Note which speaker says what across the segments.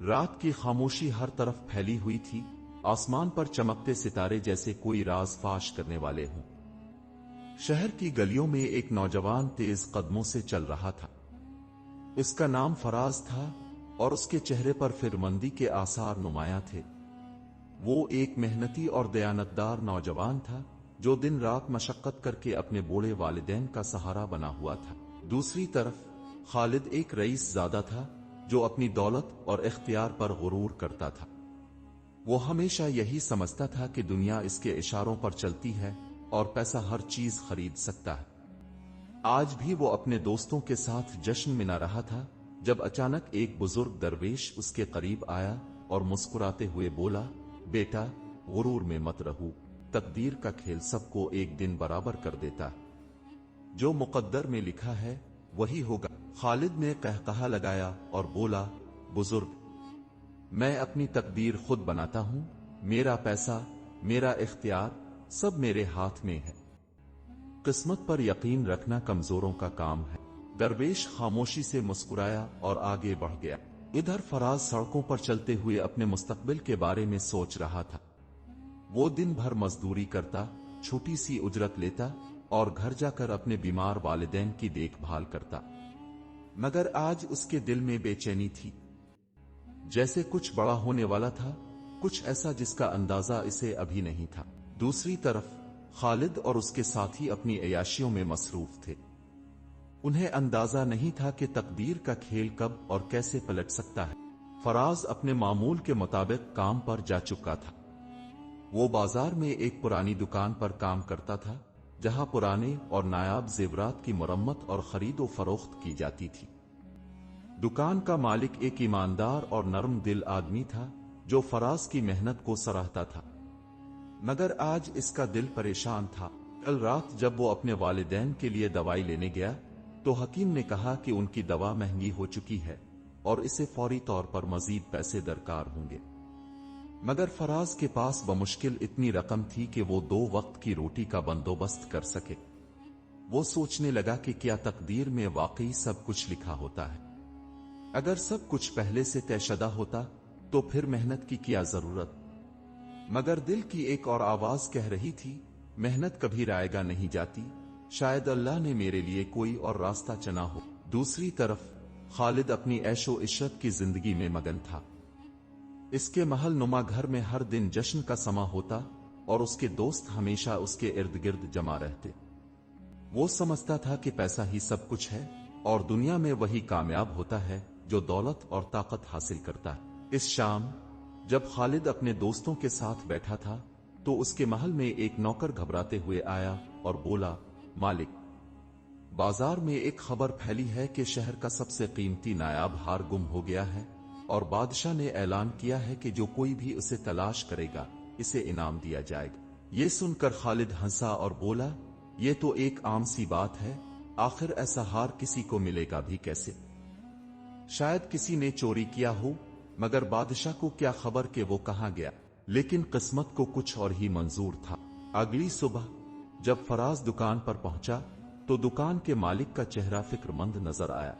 Speaker 1: رات کی خاموشی ہر طرف پھیلی ہوئی تھی، آسمان پر چمکتے ستارے جیسے کوئی راز فاش کرنے والے ہوں۔ شہر کی گلیوں میں ایک نوجوان تیز قدموں سے چل رہا تھا۔ اس کا نام فراز تھا اور اس کے چہرے پر فکرمندی کے آثار نمایاں تھے۔ وہ ایک محنتی اور دیانتدار نوجوان تھا جو دن رات مشقت کر کے اپنے بوڑھے والدین کا سہارا بنا ہوا تھا۔ دوسری طرف خالد ایک رئیس زادہ تھا جو اپنی دولت اور اختیار پر غرور کرتا تھا۔ وہ ہمیشہ یہی سمجھتا تھا کہ دنیا اس کے اشاروں پر چلتی ہے اور پیسہ ہر چیز خرید سکتا ہے۔ آج بھی وہ اپنے دوستوں کے ساتھ جشن منا رہا تھا جب اچانک ایک بزرگ درویش اس کے قریب آیا اور مسکراتے ہوئے بولا، بیٹا، غرور میں مت رہو، تقدیر کا کھیل سب کو ایک دن برابر کر دیتا ہے، جو مقدر میں لکھا ہے وہی ہوگا۔ خالد نے قہقہا لگایا اور بولا، بزرگ، میں اپنی تقدیر خود بناتا ہوں، میرا پیسہ، میرا اختیار، سب میرے ہاتھ میں ہے۔ قسمت پر یقین رکھنا کمزوروں کا کام ہے۔ درویش خاموشی سے مسکرایا اور آگے بڑھ گیا۔ ادھر فراز سڑکوں پر چلتے ہوئے اپنے مستقبل کے بارے میں سوچ رہا تھا۔ وہ دن بھر مزدوری کرتا، چھوٹی سی اجرت لیتا اور گھر جا کر اپنے بیمار والدین کی دیکھ بھال کرتا، مگر آج اس کے دل میں بے چینی تھی، جیسے کچھ بڑا ہونے والا تھا، کچھ ایسا جس کا اندازہ اسے ابھی نہیں تھا۔ دوسری طرف خالد اور اس کے ساتھی اپنی عیاشیوں میں مصروف تھے۔ انہیں اندازہ نہیں تھا کہ تقدیر کا کھیل کب اور کیسے پلٹ سکتا ہے۔ فراز اپنے معمول کے مطابق کام پر جا چکا تھا۔ وہ بازار میں ایک پرانی دکان پر کام کرتا تھا جہاں پرانے اور نایاب زیورات کی مرمت اور خرید و فروخت کی جاتی تھی۔ دکان کا مالک ایک ایماندار اور نرم دل آدمی تھا جو فراز کی محنت کو سراہتا تھا، مگر آج اس کا دل پریشان تھا۔ کل رات جب وہ اپنے والدین کے لیے دوائی لینے گیا تو حکیم نے کہا کہ ان کی دوا مہنگی ہو چکی ہے اور اسے فوری طور پر مزید پیسے درکار ہوں گے، مگر فراز کے پاس بمشکل اتنی رقم تھی کہ وہ 2 وقت کی روٹی کا بندوبست کر سکے۔ وہ سوچنے لگا کہ کیا تقدیر میں واقعی سب کچھ لکھا ہوتا ہے؟ اگر سب کچھ پہلے سے طے شدہ ہوتا تو پھر محنت کی کیا ضرورت؟ مگر دل کی ایک اور آواز کہہ رہی تھی، محنت کبھی رائے گا نہیں جاتی، شاید اللہ نے میرے لیے کوئی اور راستہ چنا ہو۔ دوسری طرف خالد اپنی عیش و عشرت کی زندگی میں مگن تھا۔ اس کے محل نما گھر میں ہر دن جشن کا سما ہوتا اور اس کے دوست ہمیشہ اس کے ارد گرد جمع رہتے۔ وہ سمجھتا تھا کہ پیسہ ہی سب کچھ ہے اور دنیا میں وہی کامیاب ہوتا ہے جو دولت اور طاقت حاصل کرتا ہے۔ اس شام جب خالد اپنے دوستوں کے ساتھ بیٹھا تھا تو اس کے محل میں ایک نوکر گھبراتے ہوئے آیا اور بولا، مالک، بازار میں ایک خبر پھیلی ہے کہ شہر کا سب سے قیمتی نایاب ہار گم ہو گیا ہے اور بادشاہ نے اعلان کیا ہے کہ جو کوئی بھی اسے تلاش کرے گا اسے انعام دیا جائے گا۔ یہ سن کر خالد ہنسا اور بولا، یہ تو ایک عام سی بات ہے، آخر ایسا ہار کسی کو ملے گا بھی کیسے؟ شاید کسی نے چوری کیا ہو، مگر بادشاہ کو کیا خبر کہ وہ کہاں گیا؟ لیکن قسمت کو کچھ اور ہی منظور تھا۔ اگلی صبح جب فراز دکان پر پہنچا تو دکان کے مالک کا چہرہ فکر مند نظر آیا۔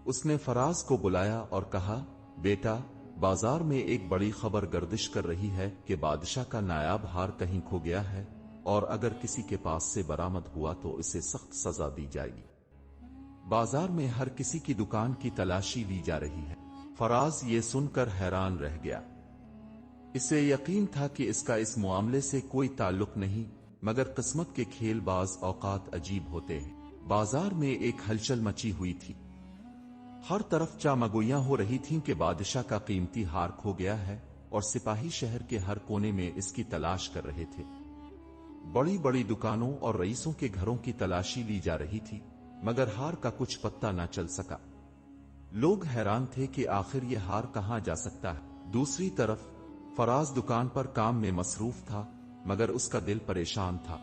Speaker 1: اس نے فراز کو بلایا اور کہا، بیٹا، بازار میں ایک بڑی خبر گردش کر رہی ہے کہ بادشاہ کا نایاب ہار کہیں کھو گیا ہے اور اگر کسی کے پاس سے برآمد ہوا تو اسے سخت سزا دی جائے گی۔ بازار میں ہر کسی کی دکان کی تلاشی لی جا رہی ہے۔ فراز یہ سن کر حیران رہ گیا۔ اسے یقین تھا کہ اس کا اس معاملے سے کوئی تعلق نہیں، مگر قسمت کے کھیل بعض اوقات عجیب ہوتے ہیں۔ بازار میں ایک ہلچل مچی ہوئی تھی۔ ہر طرف چامگوئیاں ہو رہی تھیں کہ بادشاہ کا قیمتی ہار کھو گیا ہے اور سپاہی شہر کے ہر کونے میں اس کی تلاش کر رہے تھے۔ بڑی بڑی دکانوں اور رئیسوں کے گھروں کی تلاشی لی جا رہی تھی، مگر ہار کا کچھ پتہ نہ چل سکا۔ لوگ حیران تھے کہ آخر یہ ہار کہاں جا سکتا ہے۔ دوسری طرف فراز دکان پر کام میں مصروف تھا، مگر اس کا دل پریشان تھا۔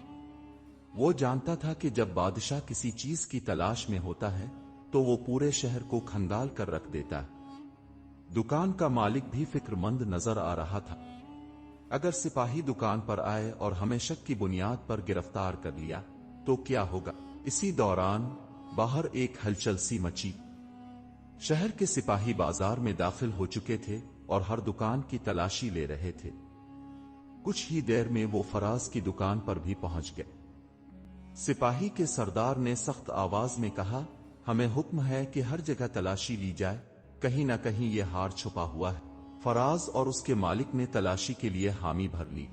Speaker 1: وہ جانتا تھا کہ جب بادشاہ کسی چیز کی تلاش میں ہوتا ہے تو وہ پورے شہر کو کھنگال کر رکھ دیتا ہے۔ دکان کا مالک بھی فکر مند نظر آ رہا تھا۔ اگر سپاہی دکان پر آئے اور ہمیں شک کی بنیاد پر گرفتار کر لیا تو کیا ہوگا؟ اسی دوران باہر ایک ہلچل سی مچی۔ शहर के सिपाही बाजार में दाखिल हो चुके थे और हर दुकान की तलाशी ले रहे थे। कुछ ही देर में वो फराज की दुकान पर भी पहुंच गए। सिपाही के सरदार ने सख्त आवाज में कहा, हमें हुक्म है कि हर जगह तलाशी ली जाए, कहीं ना कहीं ये हार छुपा हुआ है। फराज और उसके मालिक ने तलाशी के लिए हामी भर ली।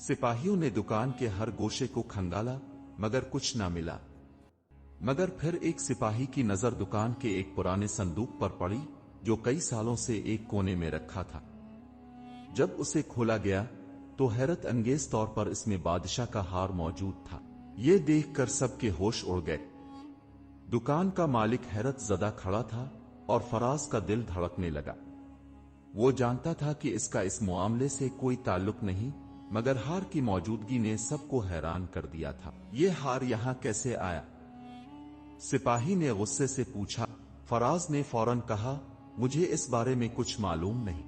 Speaker 1: सिपाहियों ने दुकान के हर गोशे को खंगाला मगर कुछ ना मिला। मगर फिर एक सिपाही की नजर दुकान के एक पुराने संदूक पर पड़ी जो कई सालों से एक कोने में रखा था। जब उसे खोला गया तो हैरत अंगेज तौर पर इसमें बादशाह का हार मौजूद था। ये देखकर सबके होश उड़ गए। दुकान का मालिक हैरत ज़दा खड़ा था और फराज का दिल धड़कने लगा। वो जानता था कि इसका इस मामले से कोई ताल्लुक नहीं, मगर हार की मौजूदगी ने सबको हैरान कर दिया था। ये हार यहां कैसे आया? सिपाही ने गुस्से से पूछा। फराज ने फौरन कहा, मुझे इस बारे में कुछ मालूम नहीं,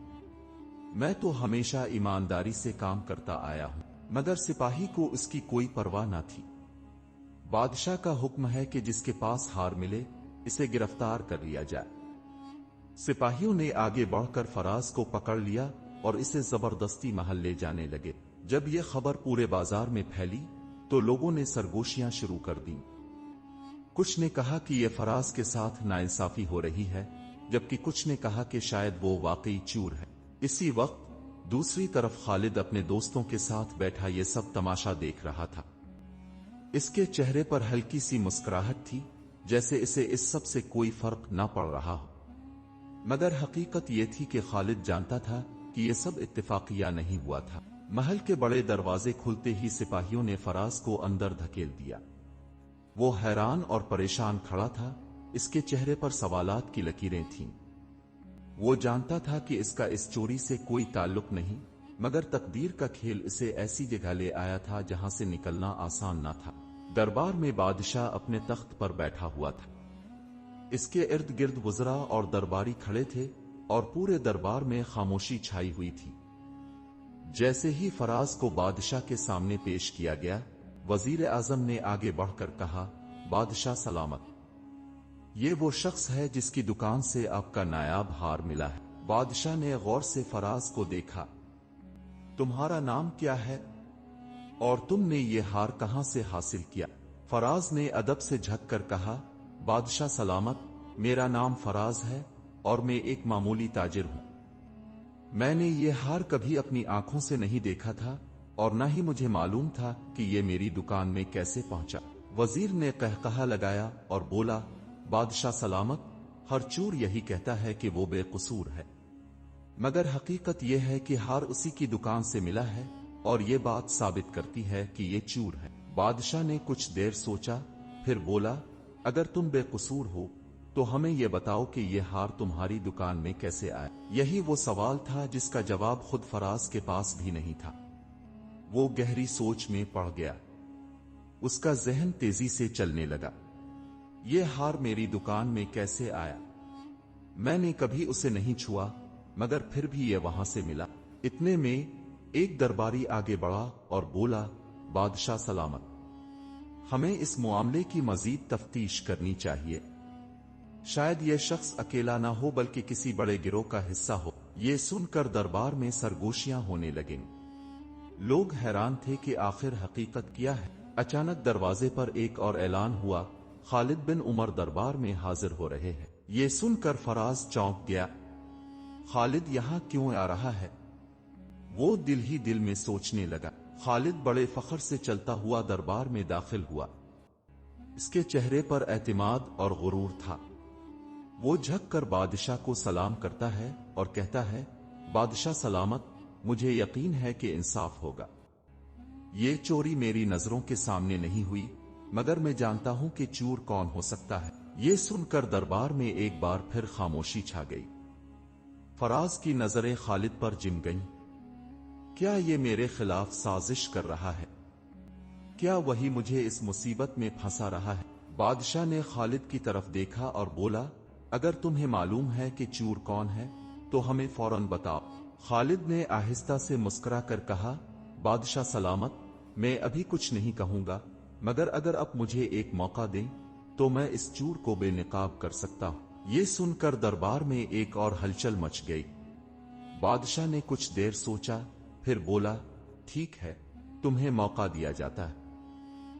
Speaker 1: मैं तो हमेशा ईमानदारी से काम करता आया हूं। मगर सिपाही को उसकी कोई परवाह न थी। बादशाह का हुक्म है कि जिसके पास हार मिले इसे गिरफ्तार कर लिया जाए। सिपाहियों ने आगे बढ़कर फराज को पकड़ लिया और इसे जबरदस्ती महल ले जाने लगे। जब यह खबर पूरे बाजार में फैली तो लोगों ने सरगोशियां शुरू कर दी। कुछ ने कहा कि यह फराज के साथ नाइंसाफी हो रही है, जबकि कुछ ने कहा कि शायद वो वाकई चूर है। इसी वक्त दूसरी तरफ खालिद अपने दोस्तों के साथ बैठा ये सब तमाशा देख रहा था। इसके चेहरे पर हल्की सी मुस्कुराहट थी, जैसे इसे इस सब से कोई फर्क न पड़ रहा हो। मगर हकीकत यह थी कि खालिद जानता था कि यह सब इत्तेफाकिया नहीं हुआ था। महल के बड़े दरवाजे खुलते ही सिपाहियों ने फराज को अंदर धकेल दिया। वो हैरान और परेशान खड़ा था, इसके चेहरे पर सवालात की लकीरें थीं। वो जानता था कि इसका इस चोरी से कोई ताल्लुक नहीं, मगर तकदीर का खेल इसे ऐसी जगह ले आया था जहां से निकलना आसान न था। दरबार में बादशाह अपने तख्त पर बैठा हुआ था। इसके इर्द गिर्द वज़रा और दरबारी खड़े थे और पूरे दरबार में खामोशी छाई हुई थी। जैसे ही फराज को बादशाह के सामने पेश किया गया, वजीर आजम ने आगे बढ़कर कहा, बादशाह सलामत। ये वो शख्स है जिसकी दुकान से आपका नायाब हार मिला है। बादशाह ने गौर से फराज को देखा। तुम्हारा नाम क्या है और तुमने ये हार कहां से हासिल किया? फराज ने अदब से झुककर कहा, बादशाह सलामत, मेरा नाम फराज है और मैं एक मामूली ताजिर हूं। मैंने ये हार कभी अपनी आंखों से नहीं देखा था और न ही मुझे मालूम था कि ये मेरी दुकान में कैसे पहुंचा। वजीर ने कहकहा लगाया और बोला, बादशाह सलामत, हर चोर यही कहता है कि वो बेकसूर है, मगर हकीकत यह है कि हार उसी की दुकान से मिला है और ये बात साबित करती है कि ये चोर है। बादशाह ने कुछ देर सोचा, फिर बोला, अगर तुम बेकसूर हो तो हमें यह बताओ कि यह हार तुम्हारी दुकान में कैसे आया। यही वो सवाल था जिसका जवाब खुद फराज के पास भी नहीं था। वो गहरी सोच में पड़ गया। उसका जहन तेजी से चलने लगा। यह हार मेरी दुकान में कैसे आया? मैंने कभी उसे नहीं छुआ, मगर फिर भी यह वहां से मिला। इतने में एक दरबारी आगे बढ़ा और बोला, बादशाह सलामत, हमें इस मामले की मजीद तफ्तीश करनी चाहिए। शायद यह शख्स अकेला ना हो बल्कि किसी बड़े गिरोह का हिस्सा हो। ये सुनकर दरबार में सरगोशियां होने लगीं। लोग हैरान थे कि आखिर हकीकत क्या है। अचानक दरवाजे पर एक और ऐलान हुआ, खालिद बिन उमर दरबार में हाजिर हो रहे हैं। ये सुनकर फराज चौंक गया। खालिद यहां क्यों आ रहा है? वो दिल ही दिल में सोचने लगा। खालिद बड़े फख्र से चलता हुआ दरबार में दाखिल हुआ। इसके चेहरे पर एतमाद और गुरूर था। वो झुक कर बादशाह को सलाम करता है और कहता है, बादशाह सलामत, मुझे यकीन है कि इंसाफ होगा। ये चोरी मेरी नजरों के सामने नहीं हुई, मगर मैं जानता हूं कि चोर कौन हो सकता है। ये सुनकर दरबार में एक बार फिर खामोशी छा गई। फराज की नजरें खालिद पर जिम गईं। क्या ये मेरे खिलाफ साजिश कर रहा है? क्या वही मुझे इस मुसीबत में फंसा रहा है? बादशाह ने खालिद की तरफ देखा और बोला, अगर तुम्हें मालूम है कि चोर कौन है तो हमें फौरन बताओ। खालिद ने आहिस्ता से मुस्कुरा कर कहा, बादशाह सलामत, मैं अभी कुछ नहीं कहूंगा, मगर अगर आप मुझे एक मौका दें तो मैं इस चोर को बेनकाब कर सकता हूं। ये सुनकर दरबार में एक और हलचल मच गई। बादशाह ने कुछ देर सोचा, फिर बोला, ठीक है, तुम्हें मौका दिया जाता है,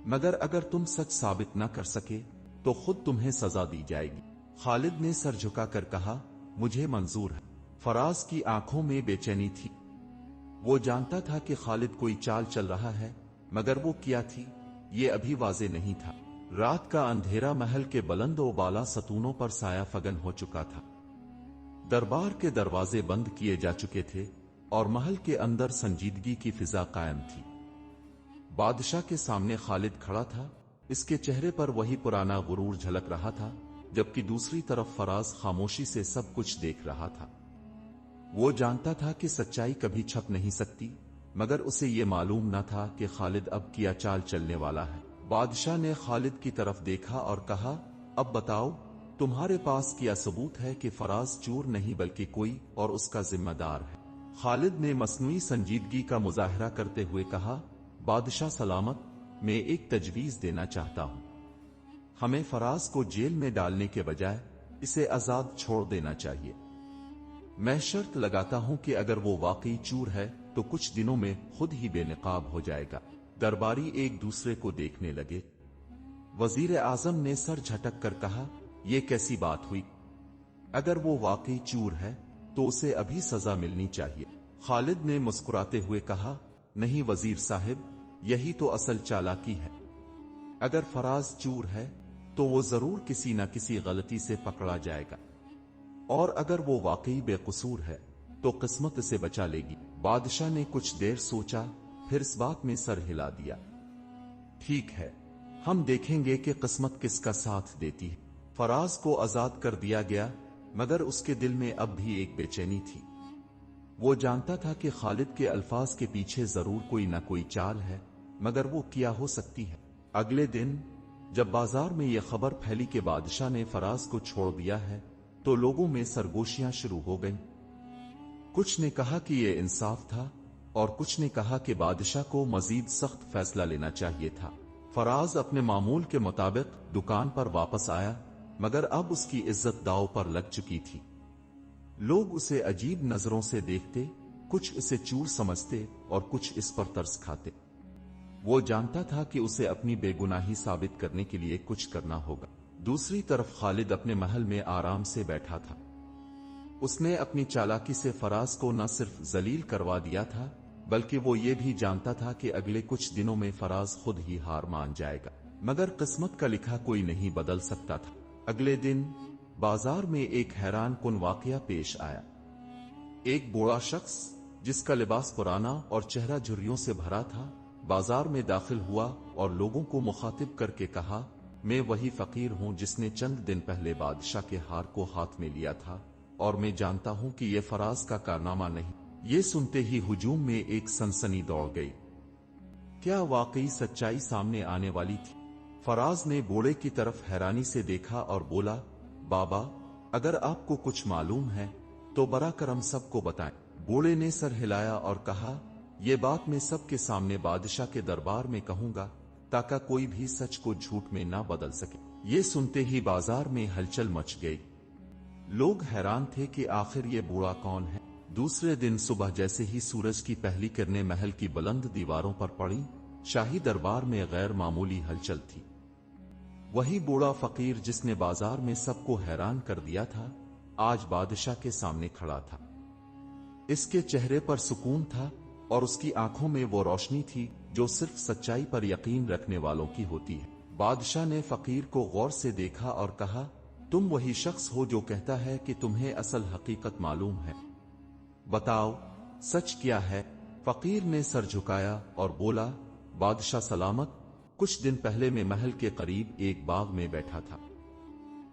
Speaker 1: मगर अगर तुम सच साबित न कर सके तो खुद तुम्हें सजा दी जाएगी। खालिद ने सर झुकाकर कहा, मुझे मंजूर है। फराज की आंखों में बेचैनी थी। वो जानता था कि खालिद कोई चाल चल रहा है, मगर वो क्या थी ये अभी वाज़ेह नहीं था। रात का अंधेरा महल के बुलंद व बाला सतूनों पर साया फगन हो चुका था। दरबार के दरवाजे बंद किए जा चुके थे और महल के अंदर संजीदगी की फिजा कायम थी। बादशाह के सामने खालिद खड़ा था। इसके चेहरे पर वही पुराना गुरूर झलक रहा था, जबकि दूसरी तरफ फराज खामोशी से सब कुछ देख रहा था। वो जानता था कि सच्चाई कभी छप नहीं सकती, मगर उसे ये मालूम न था कि खालिद अब क्या चाल चलने वाला है। बादशाह ने खालिद की तरफ देखा और कहा, अब बताओ, तुम्हारे पास क्या सबूत है कि फराज चोर नहीं बल्कि कोई और उसका जिम्मेदार है? खालिद ने मसनूई संजीदगी का मुजाहरा करते हुए कहा, बादशाह सलामत, मैं एक तजवीज देना चाहता हूं। हमें फराज को जेल में डालने के बजाय इसे आजाद छोड़ देना चाहिए। मैं शर्त लगाता हूं कि अगर वो वाकई चोर है तो कुछ दिनों में खुद ही बेनकाब हो जाएगा। दरबारी एक दूसरे को देखने लगे। वजीर आजम ने सर झटक कर कहा, यह कैसी बात हुई? अगर वो वाकई चोर है तो उसे अभी सजा मिलनी चाहिए। खालिद ने मुस्कुराते हुए कहा, नहीं वजीर साहिब, यही तो असल चालाकी है। अगर फराज चोर है तो वो जरूर किसी न किसी गलती से पकड़ा जाएगा, और अगर वो वाकई बेकसूर है तो किस्मत इसे बचा लेगी। बादशाह ने कुछ देर सोचा, फिर इस बात में सर हिला दिया। ठीक है, हम देखेंगे कि किस्मत किसका साथ देती है। फराज को आजाद कर दिया गया, मगर उसके दिल में अब भी एक बेचैनी थी। वो जानता था कि खालिद के अल्फाज के पीछे जरूर कोई न कोई चाल है, मगर वो क्या हो सकती है? अगले दिन जब बाजार में यह खबर फैली कि बादशाह ने फराज को छोड़ दिया है, तो लोगों में सरगोशियां शुरू हो गईं। कुछ ने कहा कि यह इंसाफ था और कुछ ने कहा कि बादशाह को मजीद सख्त फैसला लेना चाहिए था। फराज अपने मामूल के मुताबिक दुकान पर वापस आया, मगर अब उसकी इज्जत दांव पर लग चुकी थी। लोग उसे अजीब नजरों से देखते, कुछ इसे चूर समझते और कुछ इस पर तरस खाते। वो जानता था कि उसे अपनी बेगुनाही साबित करने के लिए कुछ करना होगा। दूसरी तरफ खालिद अपने महल में आराम से बैठा था। उसने अपनी चालाकी से फराज को न सिर्फ जलील करवा दिया था, बल्कि वो ये भी जानता था कि अगले कुछ दिनों में फराज खुद ही हार मान जाएगा। मगर किस्मत का लिखा कोई नहीं बदल सकता था। अगले दिन बाजार में एक हैरान कुन वाकया पेश आया। एक बूढ़ा शख्स जिसका लिबास पुराना और चेहरा झुर्रियों से भरा था, बाजार में दाखिल हुआ और लोगों को मुखातिब करके कहा, मैं वही फकीर हूं जिसने चंद दिन पहले बादशाह के हार को हाथ में लिया था, और मैं जानता हूं कि यह फराज का कारनामा नहीं। ये सुनते ही हुजूम में एक सनसनी दौड़ गई। क्या वाकई सच्चाई सामने आने वाली थी? फराज ने बूढ़े की तरफ हैरानी से देखा और बोला, बाबा, अगर आपको कुछ मालूम है तो बरा करम सबको बताएं। बूढ़े ने सर हिलाया और कहा, यह बात मैं सबके सामने बादशाह के दरबार में कहूंगा, ताकि कोई भी सच को झूठ में ना बदल सके। ये सुनते ही बाजार में हलचल मच गई। लोग हैरान थे कि आखिर ये बूढ़ा कौन है। दूसरे दिन सुबह जैसे ही सूरज की पहली किरणें महल की बुलंद दीवारों पर पड़ी, शाही दरबार में गैर मामूली हलचल थी। वही बूढ़ा फकीर जिसने बाजार में सबको हैरान कर दिया था, आज बादशाह के सामने खड़ा था। इसके चेहरे पर सुकून था और उसकी आंखों में वो रोशनी थी जो सिर्फ सच्चाई पर यकीन रखने वालों की होती है। बादशाह ने फकीर को गौर से देखा और कहा, तुम वही शख्स हो जो कहता है कि तुम्हें असल हकीकत मालूम है। बताओ, सच क्या है? फकीर ने सर झुकाया और बोला, बादशाह सलामत, कुछ दिन पहले मैं महल के करीब एक बाग में बैठा था।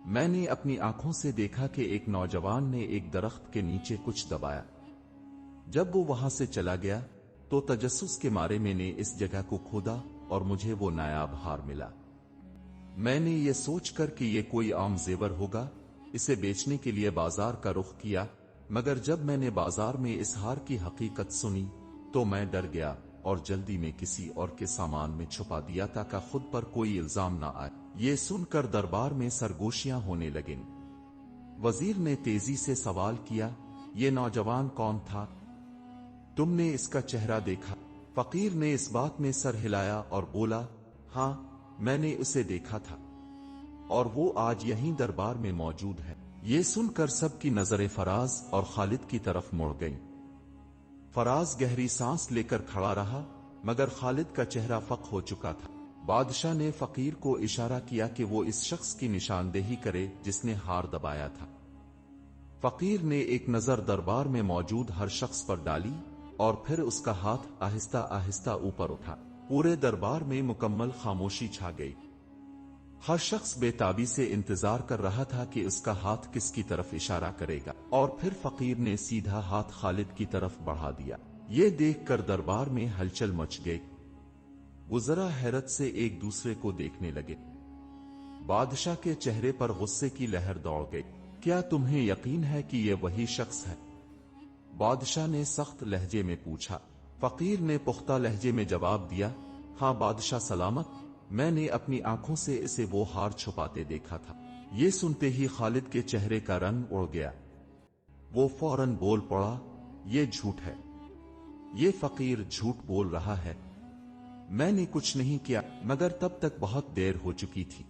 Speaker 1: मैंने अपनी आंखों से देखा कि एक नौजवान ने एक दरख्त के नीचे कुछ दबाया। जब वो वहां से चला गया तो तजस्सुस के मारे मैंने इस जगह को खोदा और मुझे वो नायाब हार मिला। मैंने ये सोचकर कि ये कोई आम जेवर होगा, इसे बेचने के लिए बाजार का रुख किया, मगर जब मैंने बाजार में इस हार की हकीकत सुनी तो मैं डर गया और जल्दी में किसी और के सामान में छुपा दिया ताकि खुद पर कोई इल्जाम ना आए। ये सुनकर दरबार में सरगोशियां होने लगीं। وزیر نے تیزی سے سوال کیا، یہ نوجوان کون تھا؟ تم نے اس کا چہرہ دیکھا؟ فقیر نے اس بات میں سر ہلایا اور بولا، ہاں میں نے اسے دیکھا تھا، اور وہ آج یہیں دربار میں موجود ہے۔ یہ سن کر سب کی نظریں فراز اور خالد کی طرف مڑ گئیں۔ فراز گہری سانس لے کر کھڑا رہا، مگر خالد کا چہرہ فق ہو چکا تھا۔ بادشاہ نے فقیر کو اشارہ کیا کہ وہ اس شخص کی نشاندہی کرے جس نے ہار دبایا تھا۔ فقیر نے ایک نظر دربار میں موجود ہر شخص پر ڈالی اور پھر اس کا ہاتھ آہستہ آہستہ اوپر اٹھا۔ پورے دربار میں مکمل خاموشی چھا گئی۔ ہر شخص بے تابی سے انتظار کر رہا تھا کہ اس کا ہاتھ کس کی طرف اشارہ کرے گا، اور پھر فقیر نے سیدھا ہاتھ خالد کی طرف بڑھا دیا۔ یہ دیکھ کر دربار میں ہلچل مچ گئی۔ وزراء حیرت سے ایک دوسرے کو دیکھنے لگے۔ بادشاہ کے چہرے پر غصے کی لہر دوڑ گئی۔ کیا تمہیں یقین ہے کہ یہ وہی شخص ہے؟ بادشاہ نے سخت لہجے میں پوچھا۔ فقیر نے پختہ لہجے میں جواب دیا، ہاں بادشاہ سلامت، میں نے اپنی آنکھوں سے اسے وہ ہار چھپاتے دیکھا تھا۔ یہ سنتے ہی خالد کے چہرے کا رنگ اڑ گیا۔ وہ فوراً بول پڑا، یہ جھوٹ ہے، یہ فقیر جھوٹ بول رہا ہے، میں نے کچھ نہیں کیا۔ مگر تب تک بہت دیر ہو چکی تھی۔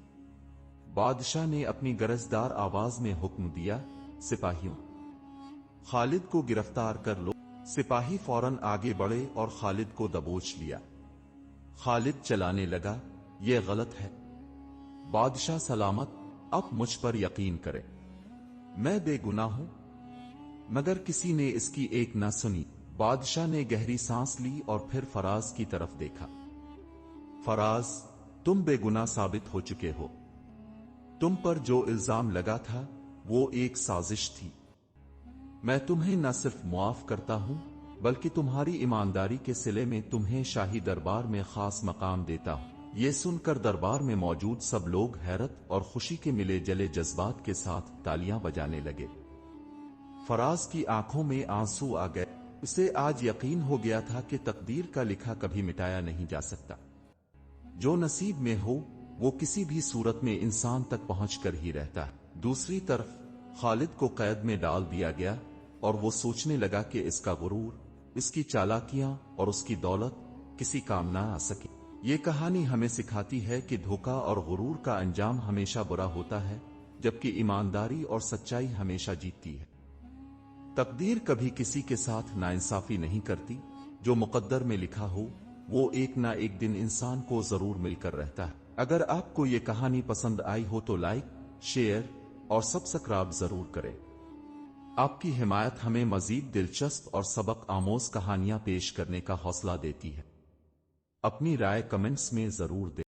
Speaker 1: بادشاہ نے اپنی گرجدار آواز میں حکم دیا، سپاہیوں، خالد کو گرفتار کر لو۔ سپاہی فوراً آگے بڑھے اور خالد کو دبوچ لیا۔ خالد چلانے لگا، یہ غلط ہے، بادشاہ سلامت، اب مجھ پر یقین کرے، میں بے گناہ ہوں۔ مگر کسی نے اس کی ایک نہ سنی۔ بادشاہ نے گہری سانس لی اور پھر فراز کی طرف دیکھا۔ فراز، تم بے گناہ ثابت ہو چکے ہو۔ تم پر جو الزام لگا تھا وہ ایک سازش تھی۔ میں تمہیں نہ صرف معاف کرتا ہوں بلکہ تمہاری ایمانداری کے صلے میں تمہیں شاہی دربار میں خاص مقام دیتا ہوں۔ یہ سن کر دربار میں موجود سب لوگ حیرت اور خوشی کے ملے جلے جذبات کے ساتھ تالیاں بجانے لگے۔ فراز کی آنکھوں میں آنسو آ گئے۔ اسے آج یقین ہو گیا تھا کہ تقدیر کا لکھا کبھی مٹایا نہیں جا سکتا۔ جو نصیب میں ہو وہ کسی بھی صورت میں انسان تک پہنچ کر ہی رہتا ہے۔ دوسری طرف خالد کو قید میں ڈال دیا گیا اور وہ سوچنے لگا کہ اس کا غرور، اس کی چالاکیاں اور اس کی دولت کسی کام نہ آ سکے۔ یہ کہانی ہمیں سکھاتی ہے کہ دھوکہ اور غرور کا انجام ہمیشہ برا ہوتا ہے، جبکہ ایمانداری اور سچائی ہمیشہ جیتتی ہے۔ تقدیر کبھی کسی کے ساتھ ناانصافی نہیں کرتی۔ جو مقدر میں لکھا ہو وہ ایک نہ ایک دن انسان کو ضرور مل کر رہتا ہے۔ اگر آپ کو یہ کہانی پسند آئی ہو تو لائک، شیئر اور سبسکرائب ضرور کریں۔ آپ کی حمایت ہمیں مزید دلچسپ اور سبق آموز کہانیاں پیش کرنے کا حوصلہ دیتی ہے۔ اپنی رائے کمنٹس میں ضرور دیں۔